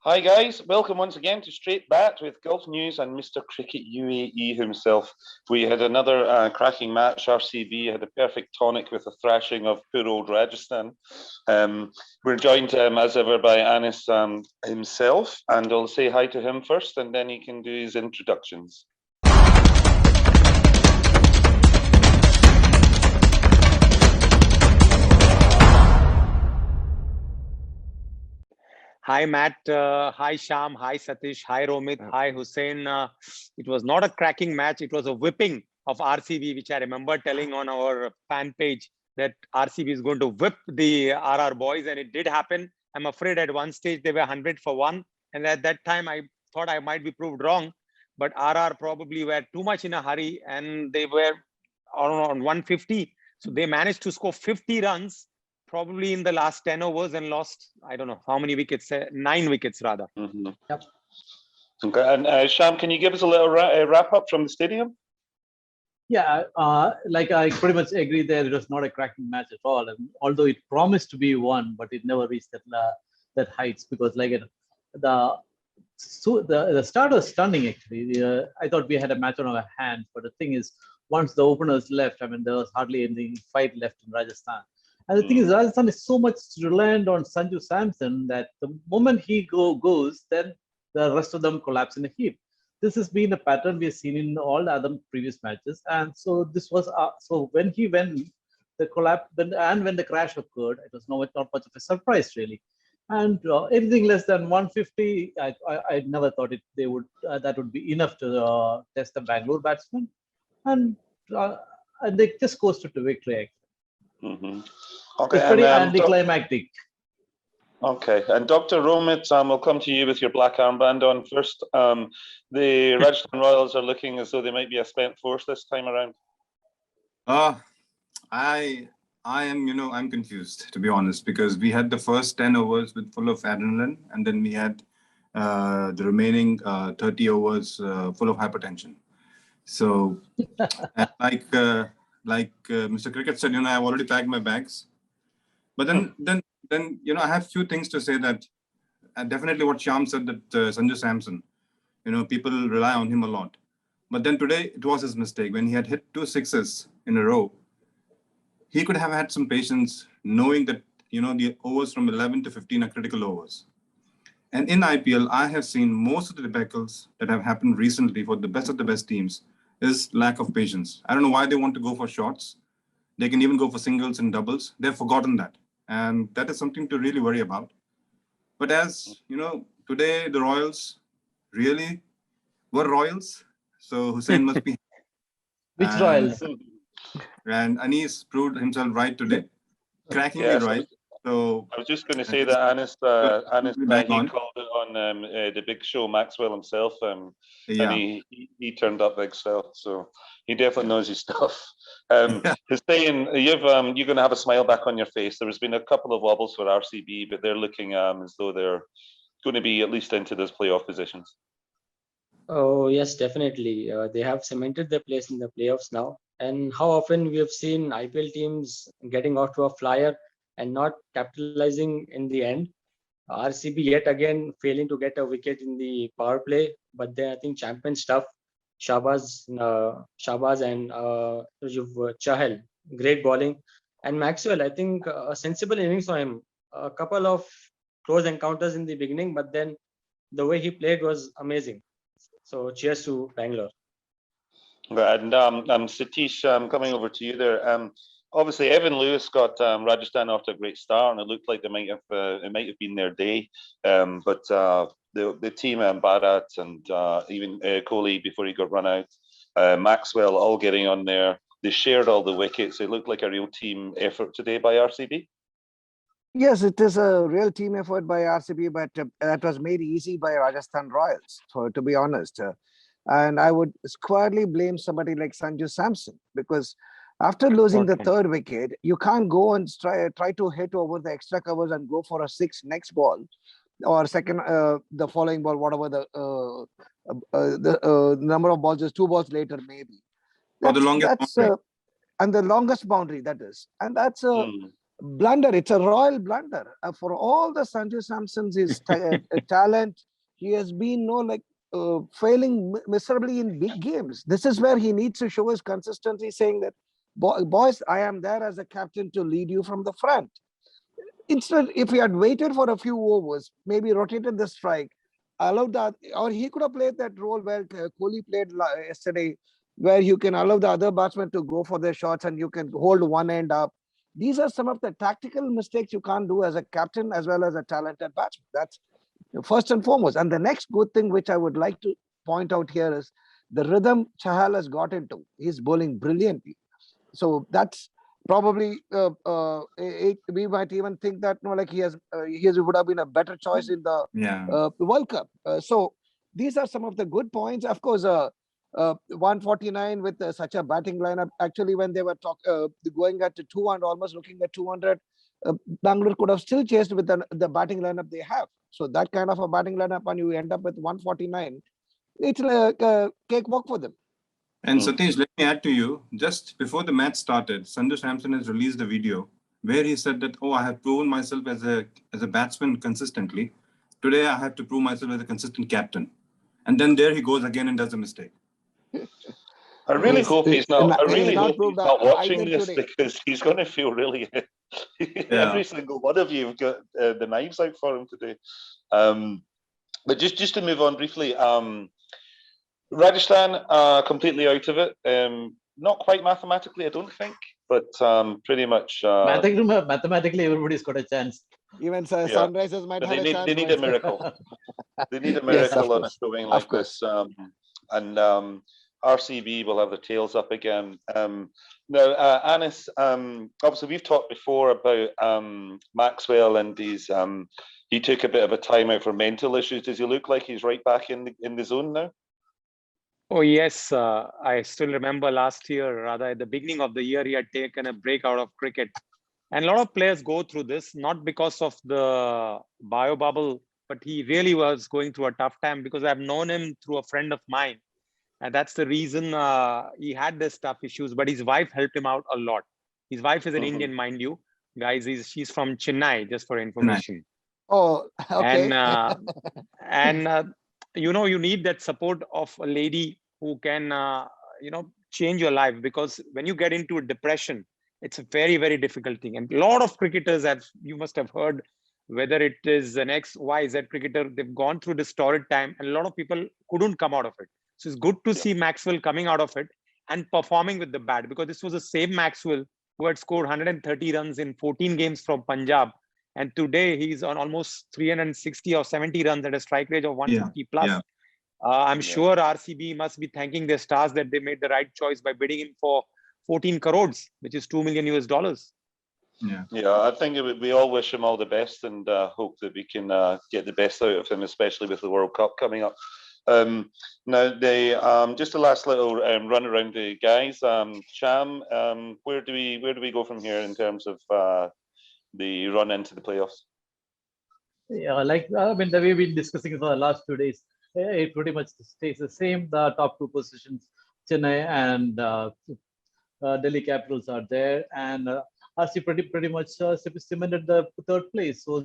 Hi guys, welcome once again to Straight Bat with Golf News and Mr. Cricket UAE himself. We had another cracking match. RCB had a perfect tonic with a thrashing of poor old Rajasthan. We're joined as ever by Anis himself, and I'll say hi to him first and then he can do his introductions. Hi, Matt. Hi, Sham. Hi, Satish. Hi, Romit. Hi, Hussein. It was not a cracking match. It was a whipping of RCB, which I remember telling on our fan page that RCB is going to whip the RR boys, and it did happen. I'm afraid at one stage they were 100 for one, and at that time I thought I might be proved wrong, but RR probably were too much in a hurry, and they were on 150. So they managed to score 50 runs probably in the last 10 overs and lost, I don't know how many wickets, 9 wickets rather. Mm-hmm. Yep. Okay. And Sham, can you give us a little wrap up from the stadium? Yeah, like I pretty much agree there. It was not a cracking match at all. And although it promised to be one, but it never reached that heights because the start was stunning actually. I thought we had a match on our hands, but the thing is, once the openers left, I mean, there was hardly any fight left in Rajasthan. And the thing is, Rajasthan is so much reliant on Sanju Samson that the moment he goes, then the rest of them collapse in a heap. This has been a pattern we have seen in all the other previous matches. And so this was, so when he went, the collapse, when the crash occurred, it was not much of a surprise really. And anything less than 150, I never thought they would that would be enough to test the Bangalore batsmen. And they just coasted to victory. Mm-hmm. Okay, it's pretty anticlimactic. Okay, and Dr. Romit, we'll come to you with your black armband on first. The Rajasthan Royals are looking as though they might be a spent force this time around. I am, I'm confused, to be honest, because we had the first 10 overs with full of adrenaline, and then we had the remaining 30 overs full of hypertension. So, like Mr. Cricket said, I've already packed my bags. But then I have few things to say that definitely what Shyam said that Sanju Samson, people rely on him a lot. But then today it was his mistake when he had hit 2 sixes in a row. He could have had some patience knowing that, the overs from 11 to 15 are critical overs. And in IPL, I have seen most of the debacles that have happened recently for the best of the best teams is lack of patience. I don't know why they want to go for shots. They can even go for singles and doubles. They've forgotten that. And that is something to really worry about. But as, today the Royals really were Royals. So Hussein must be. Which Royals? And Anis proved himself right today. Crackingly right. So I was just going to say that Anis he called it on the Big Show, Maxwell himself, and he turned up big stuff. So he definitely knows his stuff. Hussein, you're going to have a smile back on your face. There's been a couple of wobbles for RCB, but they're looking as though they're going to be at least into those playoff positions. Oh yes, definitely. They have cemented their place in the playoffs now. And how often we have seen IPL teams getting off to a flyer and not capitalizing in the end. RCB yet again failing to get a wicket in the power play, but then I think champion stuff, Shabaz and Chahal, great bowling, and Maxwell, I think a sensible innings for him. A couple of close encounters in the beginning, but then the way he played was amazing. So cheers to Bangalore. And Satish, coming over to you there. Obviously, Evan Lewis got Rajasthan off to a great start, and it looked like it might have been their day. But the team, Bharat and even Kohli before he got run out, Maxwell all getting on there. They shared all the wickets. It looked like a real team effort today by RCB. Yes, it is a real team effort by RCB, but that was made easy by Rajasthan Royals, to be honest. And I would squarely blame somebody like Sanju Samson, because after losing the third wicket, you can't go and try to hit over the extra covers and go for a 6 next ball or second, the following ball, whatever the number of balls is, 2 balls later maybe. Or the longest boundary. And the longest boundary that is, and that's blunder. It's a royal blunder. For all the Sanju Samson's his talent, he has been failing miserably in big games. This is where he needs to show his consistency, saying that, boys, I am there as a captain to lead you from the front. Instead, if he had waited for a few overs, maybe rotated the strike, allowed that, or he could have played that role where Kohli played yesterday, where you can allow the other batsmen to go for their shots and you can hold one end up. These are some of the tactical mistakes you can't do as a captain as well as a talented batsman. That's first and foremost. And the next good thing which I would like to point out here is the rhythm Chahal has got into. He's bowling brilliantly. So that's probably we might even think that he would have been a better choice in the World Cup. So these are some of the good points. Of course, 149 with such a batting lineup. Actually, when they were going at 200, almost looking at 200, Bangalore could have still chased with the batting lineup they have. So that kind of a batting lineup, and you end up with 149, it's like a cakewalk for them. And Satish, let me add to you, just before the match started, Sanju Samson has released a video where he said that, I have proven myself as a batsman consistently. Today, I have to prove myself as a consistent captain. And then there he goes again and does a mistake. I really hope he's not. I really hope he's not watching this today, because he's going to feel really. Every single one of you have got the knives out for him today. But just to move on briefly, Rajasthan completely out of it. Not quite mathematically, I don't think, but pretty much. Mathematically, everybody's got a chance. Even Sunrisers might have a chance. They need a miracle. They need a miracle on a showing like this. And RCB will have their tails up again. Now, Anis, obviously we've talked before about Maxwell and he took a bit of a time out for mental issues. Does he look like he's right back in the zone now? Oh, yes. I still remember last year, rather at the beginning of the year, he had taken a break out of cricket. And a lot of players go through this, not because of the bio bubble, but he really was going through a tough time because I've known him through a friend of mine. And that's the reason he had this tough issues, but his wife helped him out a lot. His wife is an Indian, mind you. Guys, she's from Chennai, just for information. Oh, okay. And you need that support of a lady who can, change your life, because when you get into a depression, it's a very, very difficult thing. And a lot of cricketers, you must have heard, whether it is an X, Y, Z cricketer, they've gone through this torrid time and a lot of people couldn't come out of it. So it's good to see Maxwell coming out of it and performing with the bat, because this was the same Maxwell who had scored 130 runs in 14 games from Punjab. And today he's on almost 360 or 70 runs at a strike rate of 150 plus. Yeah. I'm sure RCB must be thanking their stars that they made the right choice by bidding him for 14 crores, which is $2 million US. Yeah, I think we all wish him all the best and hope that we can get the best out of him, especially with the World Cup coming up. Now, just a last little run around the guys. Sham, where do we go from here in terms of the run into the playoffs? Yeah, the way we've been discussing for the last 2 days, it pretty much stays the same. The top two positions, Chennai and Delhi Capitals, are there, and RC pretty much cemented the third place. So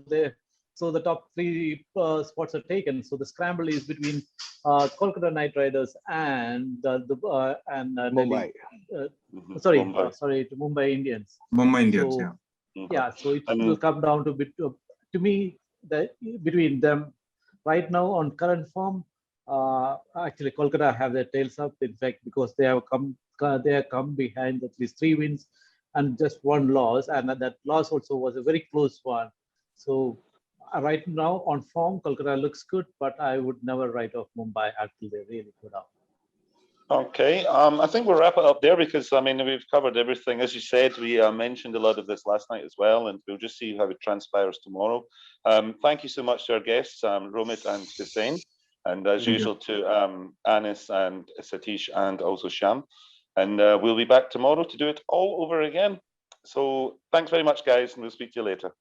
the top three spots are taken. So the scramble is between Kolkata Knight Riders and Mumbai. Mumbai Indians. Mumbai Indians, So it will come down to me that between them right now on current form. Actually, Kolkata have their tails up. In fact, because they have come behind at least 3 wins and just 1 loss, and that loss also was a very close one. So right now on form, Kolkata looks good, but I would never write off Mumbai until they really go down. Okay, I think we'll wrap it up there because we've covered everything. As you said, we mentioned a lot of this last night as well, and we'll just see how it transpires tomorrow. Thank you so much to our guests, Romit and Hussain, and as usual to Anis and Satish and also Sham. And we'll be back tomorrow to do it all over again. So thanks very much, guys, and we'll speak to you later.